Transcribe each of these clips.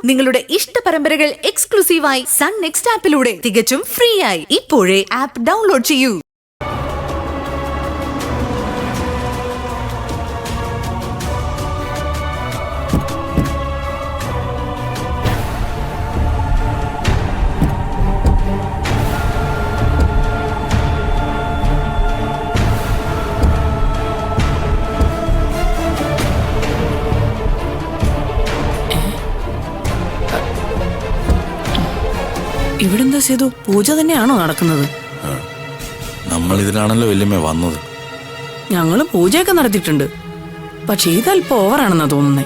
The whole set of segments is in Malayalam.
നിങ്ങളുടെ ഇഷ്ട പരമ്പരകൾ എക്സ്ക്ലൂസീവായി സൺ നെക്സ്റ്റ് ആപ്പിലൂടെ തികച്ചും ഫ്രീ ആയി ഇപ്പോഴേ ആപ്പ് ഡൗൺലോഡ് ചെയ്യൂ. ഇവിടെന്താ സേതു, പൂജ തന്നെയാണോ നടക്കുന്നത്? നമ്മൾ ഇതിനാണല്ലോ വല്യമ്മ വന്നത്. ഞങ്ങള് പൂജയൊക്കെ നടത്തിയിട്ടുണ്ട്, പക്ഷെ ഇതല്പം ഓവറാണെന്നാ തോന്നുന്നേ.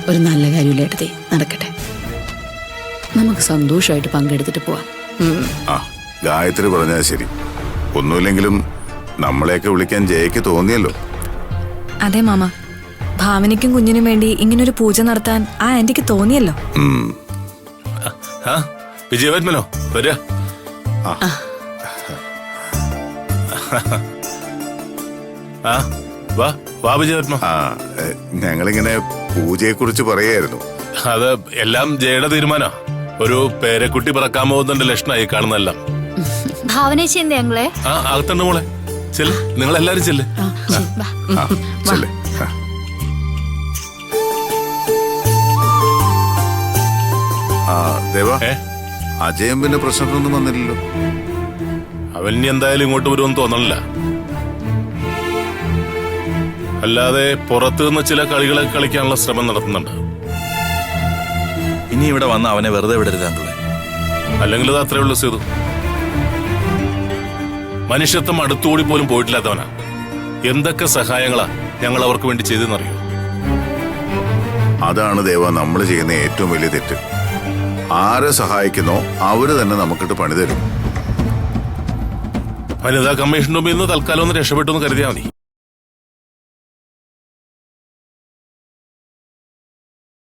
ഒരു നല്ല കാര്യമില്ലേട്ടതേ, നടക്കട്ടെ. നമുക്ക് സന്തോഷമായിട്ട് പങ്കെടുത്തിട്ട് പോവാം. ഗായത്രി പറഞ്ഞാൽ ശരി. ഒന്നുമില്ലെങ്കിലും നമ്മളെയൊക്കെ വിളിക്കാൻ ജയക്ക് തോന്നിയല്ലോ. അതെ മാമ, ഭാവനയ്ക്കും കുഞ്ഞിനും വേണ്ടി ഇങ്ങനൊരു പൂജ നടത്താൻ ആ ആന്റിക്ക് തോന്നിയല്ലോ. വിജയവന്മനോ വരിക. വാ വിജയവന്മ. ഞങ്ങളിങ്ങനെ പൂജയെ കുറിച്ച് പറയായിരുന്നു. അത് എല്ലാം ജയുടെ തീരുമാനാ. ഒരു പേരക്കുട്ടി പിറക്കാൻ പോകുന്നുണ്ട് ലക്ഷണമായി കാണുന്നല്ല. ഭാവന ചെയ്യുന്ന ഞങ്ങളെ അകത്തുണ്ട് മോളെ. ചെല്ല്, നിങ്ങൾ എല്ലാരും ചെല്ല്. ദേവ, അജയൻ പിന്നെ പ്രശ്നത്തിനൊന്നും വന്നില്ലല്ലോ. അവൻ ഇനി എന്തായാലും ഇങ്ങോട്ട് വരുമെന്ന് തോന്നണില്ല. അല്ലാതെ പുറത്തു നിന്ന് ചില കളികളെ കളിക്കാനുള്ള ശ്രമം നടത്തുന്നുണ്ട്. ഇനി ഇവിടെ വന്ന് അവനെ വെറുതെ വിടരുതാങ്കളെ. അല്ലെങ്കിൽ അത് അത്രേ ഉള്ളൂ സേതു. മനുഷ്യത്വം അടുത്തുകൂടി പോലും പോയിട്ടില്ലാത്തവനാ. എന്തൊക്കെ സഹായങ്ങളാ ഞങ്ങൾ അവർക്ക് വേണ്ടി ചെയ്തെന്നറിയോ? അതാണ് ദേവ നമ്മൾ ചെയ്യുന്ന ഏറ്റവും വലിയ തെറ്റ്. ആരെ സഹായിക്കുന്നോ അവര് തന്നെ നമുക്കിട്ട് പണി തരും. വനിതാ കമ്മീഷന്റെ മുമ്പിൽ നിന്ന് തൽക്കാലം ഒന്ന് രക്ഷപ്പെട്ടു എന്ന് കരുതിയാൽ മതി.